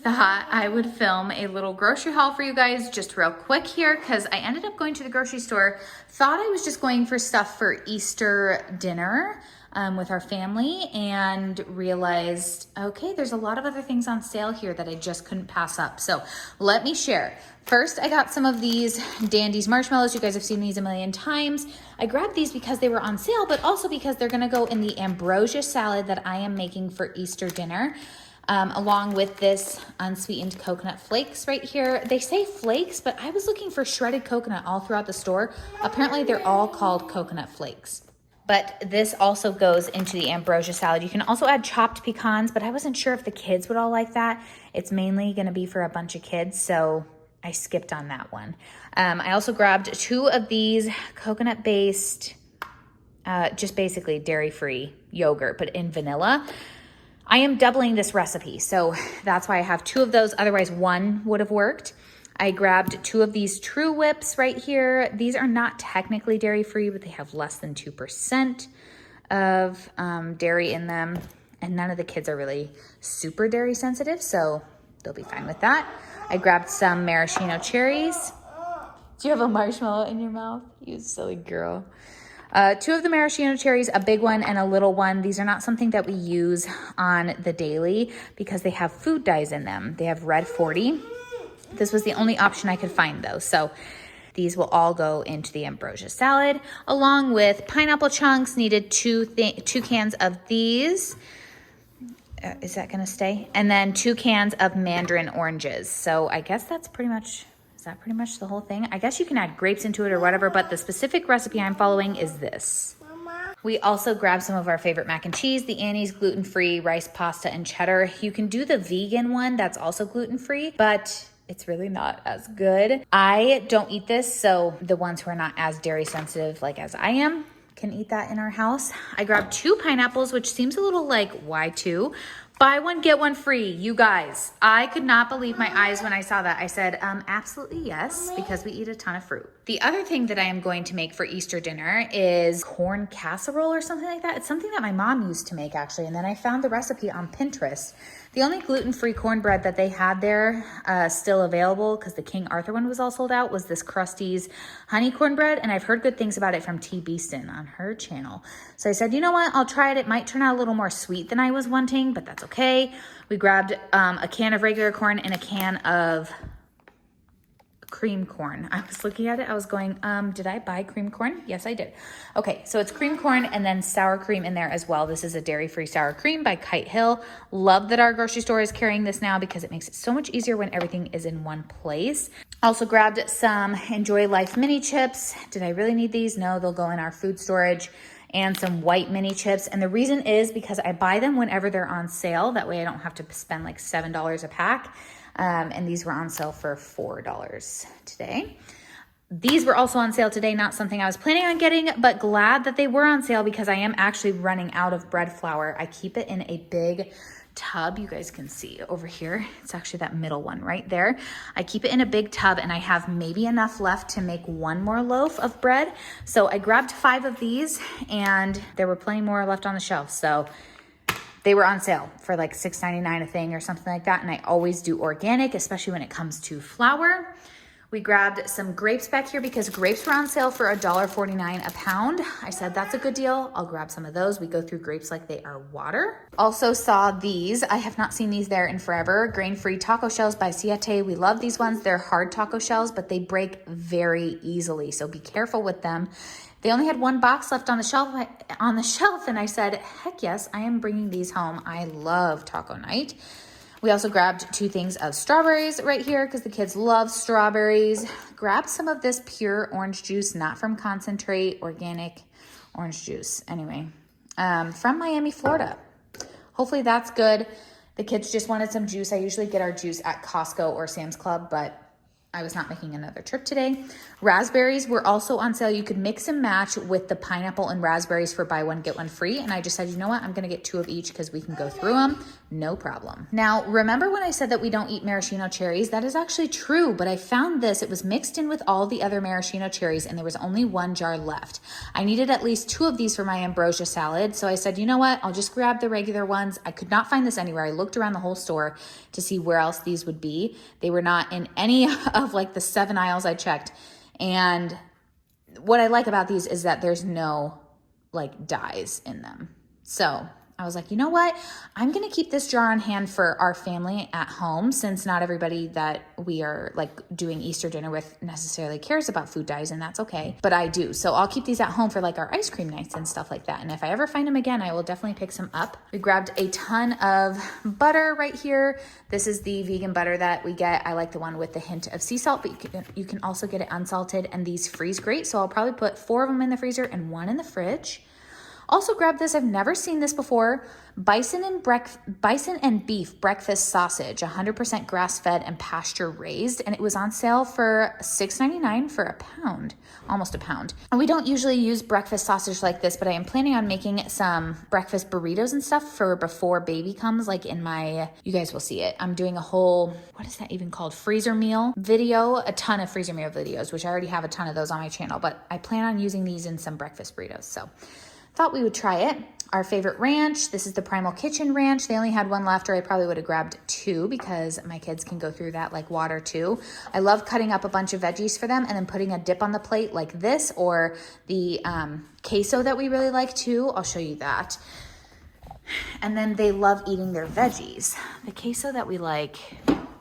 Thought I would film a little grocery haul for you guys just real quick here because I ended up going to the grocery store. Thought I was just going for stuff for Easter dinner with our family and realized, okay, there's a lot of other things on sale here that I just couldn't pass up. So let me share. First, I got some of these Dandy's marshmallows. You guys have seen these a million times. I grabbed these because they were on sale, but also because they're gonna go in the ambrosia salad that I am making for Easter dinner. Along with this unsweetened coconut flakes right here. They say flakes, but I was looking for shredded coconut all throughout the store. Apparently they're all called coconut flakes. But this also goes into the ambrosia salad. You can also add chopped pecans, but I wasn't sure if the kids would all like that. It's mainly gonna be for a bunch of kids, so I skipped on that one. I also grabbed 2 of these coconut-based, just basically dairy-free yogurt, but in vanilla. I am doubling this recipe, so that's why I have 2 of those. Otherwise, 1 would have worked. I grabbed 2 of these True Whips right here. These are not technically dairy-free, but they have less than 2% of dairy in them. And none of the kids are really super dairy sensitive, so they'll be fine with that. I grabbed some maraschino cherries. Do you have a marshmallow in your mouth? You silly girl. 2 of the maraschino cherries, a big one and a little one. These are not something that we use on the daily because they have food dyes in them. They have red 40. This was the only option I could find though. So these will all go into the ambrosia salad along with pineapple chunks. Needed 2 cans of these. Is that gonna stay? And then 2 cans of mandarin oranges. So I guess that's pretty much... Is that pretty much the whole thing? I guess you can add grapes into it or whatever, but the specific recipe I'm following is this. Mama. We also grabbed some of our favorite mac and cheese, the Annie's gluten-free rice pasta and cheddar. You can do the vegan one that's also gluten-free, but it's really not as good. I don't eat this, so the ones who are not as dairy sensitive like as I am can eat that in our house. I grabbed 2 pineapples, which seems a little like, why 2? Buy one, get one free. You guys, I could not believe my eyes when I saw that. I said, absolutely yes, because we eat a ton of fruit. The other thing that I am going to make for Easter dinner is corn casserole or something like that. It's something that my mom used to make actually, and then I found the recipe on Pinterest. The only gluten-free cornbread that they had there still available, because the King Arthur one was all sold out, was this Krusty's honey cornbread, and I've heard good things about it from T. Beeston on her channel. So I said, you know what, I'll try it. It might turn out a little more sweet than I was wanting, but that's okay. We grabbed a can of regular corn and a can of cream corn. I was looking at it, I was going, did I buy cream corn? Yes, I did. Okay, so it's cream corn and then sour cream in there as well. This is a dairy-free sour cream by Kite Hill. Love that our grocery store is carrying this now because it makes it so much easier when everything is in one place. Also grabbed some Enjoy Life mini chips. Did I really need these? No, they'll go in our food storage. And some white mini chips. And the reason is because I buy them whenever they're on sale. That way I don't have to spend like $7 a pack. And these were on sale for $4 today. These were also on sale today, not something I was planning on getting, but glad that they were on sale because I am actually running out of bread flour. I keep it in a big tub. You guys can see over here. It's actually that middle one right there. I keep it in a big tub and I have maybe enough left to make 1 more loaf of bread. So I grabbed 5 of these and there were plenty more left on the shelf. So they were on sale for like $6.99 a thing or something like that. And I always do organic, especially when it comes to flour. We grabbed some grapes back here because grapes were on sale for $1.49 a pound. I said, that's a good deal. I'll grab some of those. We go through grapes like they are water. Also saw these. I have not seen these there in forever. Grain-free taco shells by Siete. We love these ones. They're hard taco shells, but they break very easily. So be careful with them. They only had 1 box left on the shelf, and I said, heck yes, I am bringing these home. I love taco night. We also grabbed 2 things of strawberries right here because the kids love strawberries. Grabbed some of this pure orange juice, not from concentrate, organic orange juice. Anyway, from Miami, Florida. Hopefully that's good. The kids just wanted some juice. I usually get our juice at Costco or Sam's Club, but I was not making another trip today. Raspberries were also on sale. You could mix and match with the pineapple and raspberries for buy one, get one free. And I just said, you know what? I'm going to get 2 of each because we can go through them. No problem. Now, remember when I said that we don't eat maraschino cherries? That is actually true, but I found this. It was mixed in with all the other maraschino cherries and there was only 1 jar left. I needed at least 2 of these for my ambrosia salad. So I said, you know what? I'll just grab the regular ones. I could not find this anywhere. I looked around the whole store to see where else these would be. They were not in any of like the 7 aisles I checked. And what I like about these is that there's no like dyes in them. So I was like, you know what? I'm going to keep this jar on hand for our family at home since not everybody that we are like doing Easter dinner with necessarily cares about food dyes, and that's okay. But I do. So I'll keep these at home for like our ice cream nights and stuff like that. And if I ever find them again, I will definitely pick some up. We grabbed a ton of butter right here. This is the vegan butter that we get. I like the one with the hint of sea salt, but you can also get it unsalted, and these freeze great. So I'll probably put 4 of them in the freezer and 1 in the fridge. Also grabbed this, I've never seen this before, bison and beef breakfast sausage, 100% grass-fed and pasture-raised, and it was on sale for $6.99 for a pound, almost a pound. And we don't usually use breakfast sausage like this, but I am planning on making some breakfast burritos and stuff for before baby comes, like in my, you guys will see it. I'm doing a whole, what is that even called? Freezer meal video, a ton of freezer meal videos, which I already have a ton of those on my channel, but I plan on using these in some breakfast burritos, so thought we would try it. Our favorite ranch, this is the Primal Kitchen ranch. They only had 1 left, or I probably would have grabbed 2 because my kids can go through that like water too. I love cutting up a bunch of veggies for them and then putting a dip on the plate like this, or the queso that we really like too. I'll show you that. And then they love eating their veggies. The queso that we like,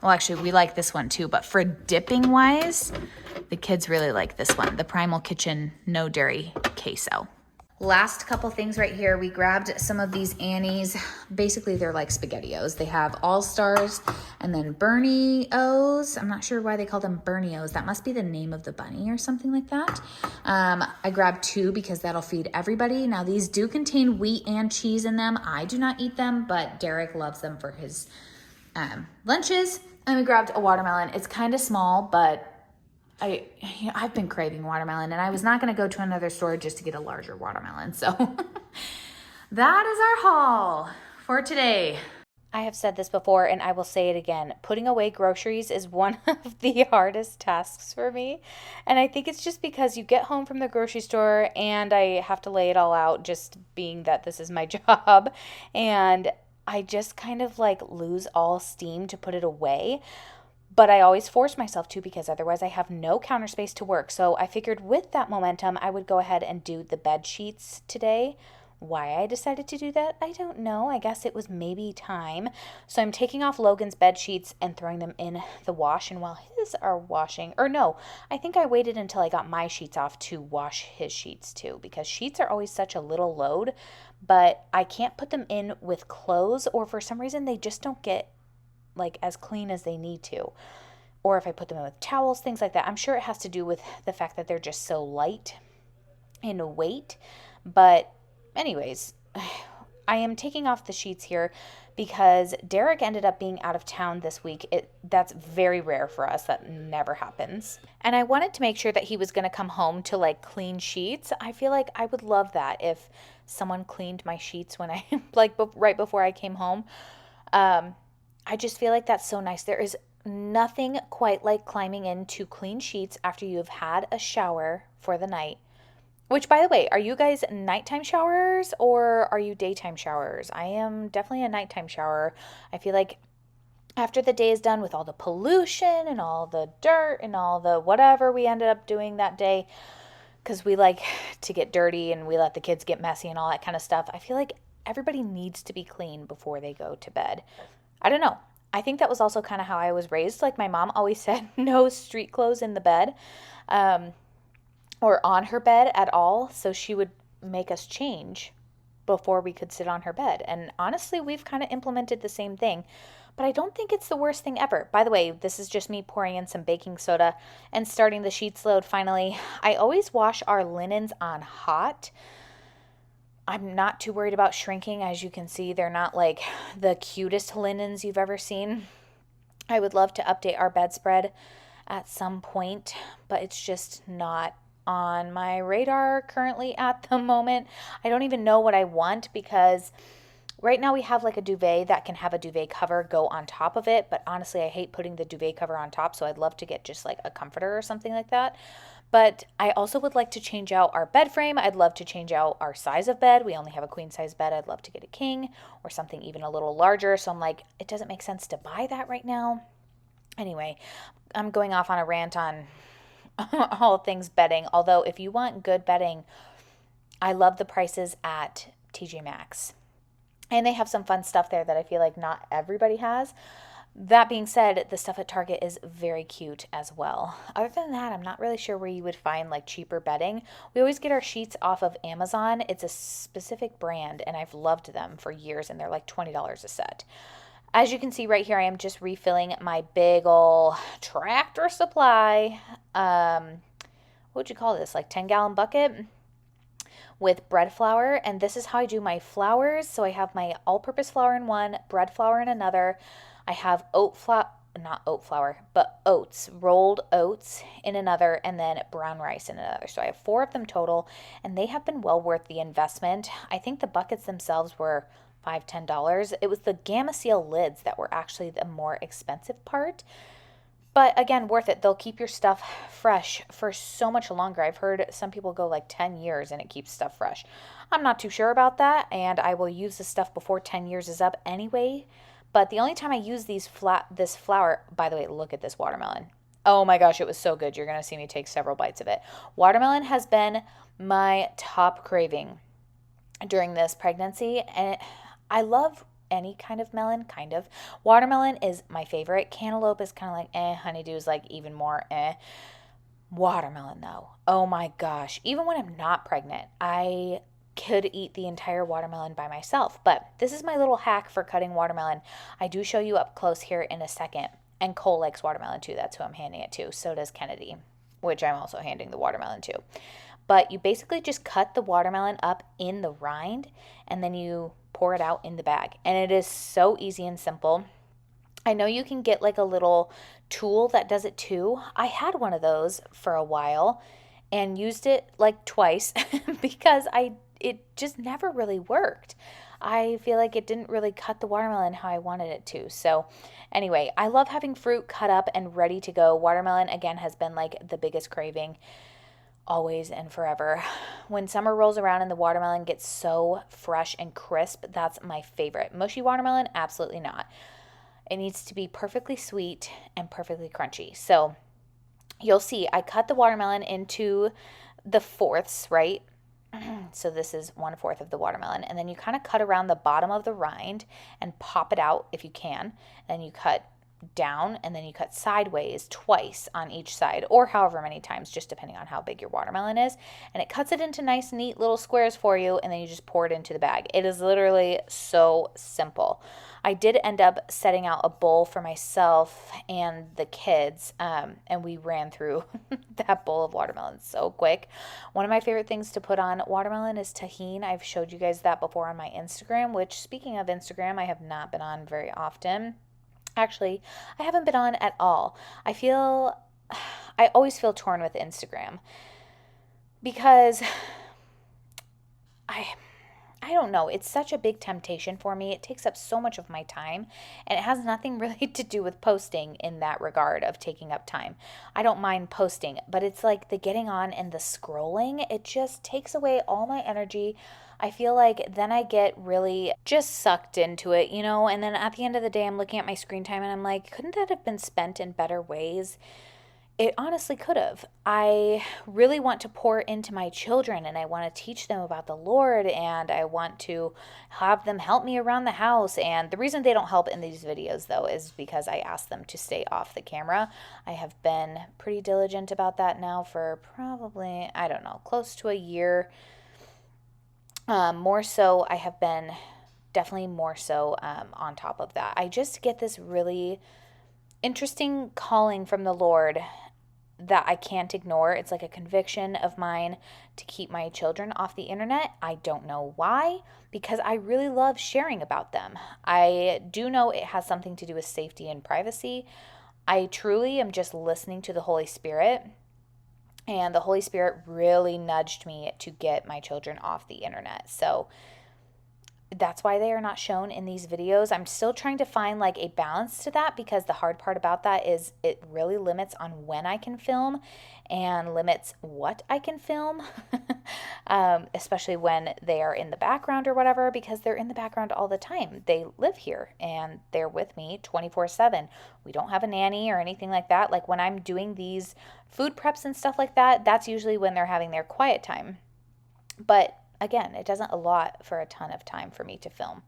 well, actually we like this one too, but for dipping wise, the kids really like this one, the Primal Kitchen no dairy queso. Last couple things right here, we grabbed some of these Annie's. Basically, they're like SpaghettiOs. They have All-Stars and then Bernie-O's. I'm not sure why they call them Bernie-O's. That must be the name of the bunny or something like that. I grabbed 2 because that'll feed everybody. Now, these do contain wheat and cheese in them. I do not eat them, but Derek loves them for his lunches. And we grabbed a watermelon. It's kind of small, but I've been craving watermelon, and I was not going to go to another store just to get a larger watermelon. So that is our haul for today. I have said this before, and I will say it again. Putting away groceries is one of the hardest tasks for me. And I think it's just because you get home from the grocery store and I have to lay it all out, just being that this is my job. And I just kind of like lose all steam to put it away. But I always force myself to because otherwise I have no counter space to work. So I figured with that momentum, I would go ahead and do the bed sheets today. Why I decided to do that, I don't know. I guess it was maybe time. So I'm taking off Logan's bed sheets and throwing them in the wash. And while his are washing, or no, I think I waited until I got my sheets off to wash his sheets too, because sheets are always such a little load, but I can't put them in with clothes, or for some reason they just don't get like as clean as they need to. Or if I put them in with towels, things like that. I'm sure it has to do with the fact that they're just so light in weight. But anyways, I am taking off the sheets here because Derek ended up being out of town this week. That's very rare for us. That never happens. And I wanted to make sure that he was going to come home to like clean sheets. I feel like I would love that if someone cleaned my sheets when I like right before I came home. I just feel like that's so nice. There is nothing quite like climbing into clean sheets after you've had a shower for the night. Which, by the way, are you guys nighttime showers or are you daytime showers? I am definitely a nighttime shower. I feel like after the day is done with all the pollution and all the dirt and all the whatever we ended up doing that day, because we like to get dirty and we let the kids get messy and all that kind of stuff, I feel like everybody needs to be clean before they go to bed. I don't know. I think that was also kind of how I was raised. Like my mom always said, no street clothes in the bed, or on her bed at all. So she would make us change before we could sit on her bed. And honestly, we've kind of implemented the same thing, but I don't think it's the worst thing ever. By the way, this is just me pouring in some baking soda and starting the sheets load finally. I always wash our linens on hot. I'm not too worried about shrinking. As you can see, they're not like the cutest linens you've ever seen. I would love to update our bedspread at some point, but it's just not on my radar currently at the moment. I don't even know what I want because right now we have like a duvet that can have a duvet cover go on top of it, but honestly, I hate putting the duvet cover on top, so I'd love to get just like a comforter or something like that. But I also would like to change out our bed frame. I'd love to change out our size of bed. We only have a queen size bed. I'd love to get a king or something even a little larger. So I'm like, it doesn't make sense to buy that right now. Anyway, I'm going off on a rant on all things bedding. Although if you want good bedding, I love the prices at TJ Maxx. And they have some fun stuff there that I feel like not everybody has. That being said, the stuff at Target is very cute as well. Other than that, I'm not really sure where you would find like cheaper bedding. We always get our sheets off of Amazon. It's a specific brand and I've loved them for years and they're like $20 a set. As you can see right here, I am just refilling my big ol' Tractor Supply, what would you call this, like 10-gallon bucket with bread flour. And this is how I do my flours. So I have my all-purpose flour in one, bread flour in another. I have not oat flour, but oats, rolled oats in another, and then brown rice in another. So I have 4 of them total, and they have been well worth the investment. I think the buckets themselves were $5-10. It was the Gamma Seal lids that were actually the more expensive part. But again, worth it. They'll keep your stuff fresh for so much longer. I've heard some people go like 10 years and it keeps stuff fresh. I'm not too sure about that, and I will use this stuff before 10 years is up anyway. But the only time I use this flour, by the way, look at this watermelon. Oh my gosh, it was so good. You're going to see me take several bites of it. Watermelon has been my top craving during this pregnancy, and I love any kind of melon, kind of. Watermelon is my favorite. Cantaloupe is kind of like honeydew is like even more Watermelon though, oh my gosh. Even when I'm not pregnant, I could eat the entire watermelon by myself. But this is my little hack for cutting watermelon. I do show you up close here in a second. And Cole likes watermelon too. That's who I'm handing it to. So does Kennedy, which I'm also handing the watermelon to. But you basically just cut the watermelon up in the rind and then you pour it out in the bag. And it is so easy and simple. I know you can get like a little tool that does it too. I had one of those for a while and used it like twice because it just never really worked. I feel like it didn't really cut the watermelon how I wanted it to. So anyway, I love having fruit cut up and ready to go. Watermelon, again, has been like the biggest craving always and forever. When summer rolls around and the watermelon gets so fresh and crisp, that's my favorite. Mushy watermelon, absolutely not. It needs to be perfectly sweet and perfectly crunchy. So you'll see I cut the watermelon into the fourths, right? So this is 1/4 of the watermelon. And then you kind of cut around the bottom of the rind and pop it out if you can. Then you cut down and then you cut sideways twice on each side, or however many times, just depending on how big your watermelon is. And it cuts it into nice, neat little squares for you, and then you just pour it into the bag. It is literally so simple. I did end up setting out a bowl for myself and the kids, and we ran through that bowl of watermelon so quick. One of my favorite things to put on watermelon is tahini. I've showed you guys that before on my Instagram, which, speaking of Instagram, I have not been on very often. Actually, I haven't been on at all. I always feel torn with Instagram because I don't know. It's such a big temptation for me. It takes up so much of my time, and it has nothing really to do with posting in that regard of taking up time. I don't mind posting, but it's like the getting on and the scrolling. It just takes away all my energy. I feel like then I get really just sucked into it, you know, and then at the end of the day, I'm looking at my screen time and I'm like, couldn't that have been spent in better ways? It honestly could have. I really want to pour into my children and I want to teach them about the Lord and I want to have them help me around the house. And the reason they don't help in these videos, though, is because I ask them to stay off the camera. I have been pretty diligent about that now for probably, I don't know, close to a year. More so, I have been definitely more so on top of that. I just get this really interesting calling from the Lord that I can't ignore. It's like a conviction of mine to keep my children off the internet. I don't know why, because I really love sharing about them. I do know it has something to do with safety and privacy. I truly am just listening to the Holy Spirit. And the Holy Spirit really nudged me to get my children off the internet. So that's why they are not shown in these videos. I'm still trying to find like a balance to that, because the hard part about that is it really limits on when I can film and limits what I can film, especially when they are in the background or whatever, because they're in the background all the time. They live here and they're with me 24/7. We don't have a nanny or anything like that. Like when I'm doing these food preps and stuff like that, that's usually when they're having their quiet time. But again, it doesn't allot for a ton of time for me to film.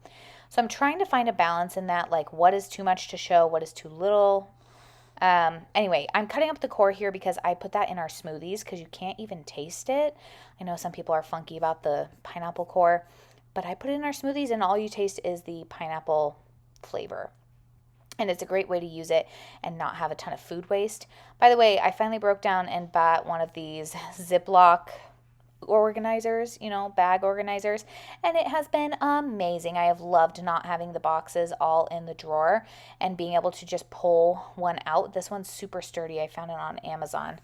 So I'm trying to find a balance in that, like what is too much to show, what is too little. Anyway, I'm cutting up the core here because I put that in our smoothies because you can't even taste it. I know some people are funky about the pineapple core, but I put it in our smoothies and all you taste is the pineapple flavor. And it's a great way to use it and not have a ton of food waste. By the way, I finally broke down and bought one of these Ziploc organizers, bag organizers, and it has been amazing. I have loved not having the boxes all in the drawer and being able to just pull one out. This one's super sturdy. I found it on Amazon.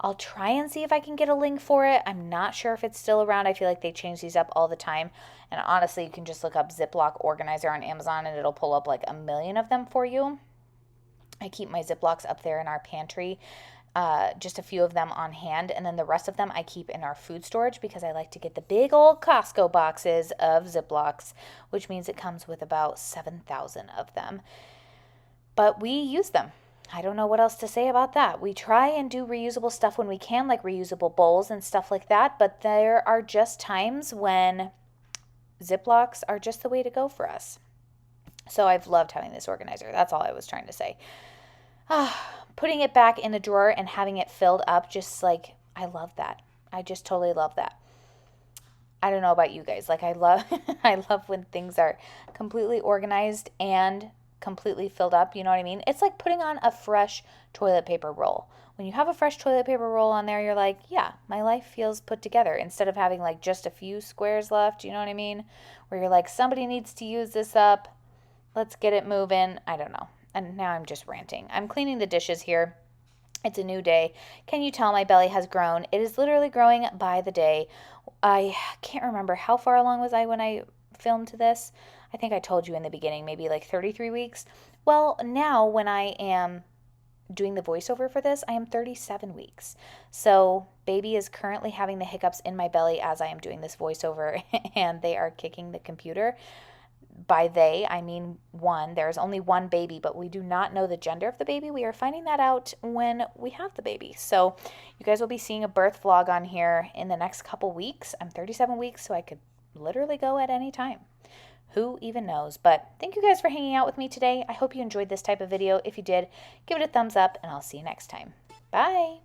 I'll try and see if I can get a link for it. I'm not sure if it's still around. I feel like they change these up all the time. And honestly, you can just look up Ziploc organizer on Amazon and it'll pull up like a million of them for you. I keep my Ziplocs up there in our pantry. Just a few of them on hand, and then the rest of them I keep in our food storage because I like to get the big old Costco boxes of Ziplocs, which means it comes with about 7,000 of them. But we use them. I don't know what else to say about that. We try and do reusable stuff when we can, like reusable bowls and stuff like that, but there are just times when Ziplocs are just the way to go for us. So I've loved having this organizer. That's all I was trying to say. Putting it back in the drawer and having it filled up, just like, I love that. I just totally love that. I don't know about you guys. Like I love when things are completely organized and completely filled up. You know what I mean? It's like putting on a fresh toilet paper roll. When you have a fresh toilet paper roll on there, you're like, yeah, my life feels put together, instead of having like just a few squares left. You know what I mean? Where you're like, somebody needs to use this up. Let's get it moving. I don't know. And now I'm just ranting. I'm cleaning the dishes here. It's a new day. Can you tell my belly has grown? It is literally growing by the day. I can't remember how far along was I when I filmed this. I think I told you in the beginning, maybe like 33 weeks. Well, now when I am doing the voiceover for this, I am 37 weeks. So baby is currently having the hiccups in my belly as I am doing this voiceover and they are kicking the computer. By they, I mean one. There's only one baby, but we do not know the gender of the baby. We are finding that out when we have the baby. So you guys will be seeing a birth vlog on here in the next couple weeks. I'm 37 weeks, so I could literally go at any time. Who even knows? But thank you guys for hanging out with me today. I hope you enjoyed this type of video. If you did, give it a thumbs up, and I'll see you next time. Bye!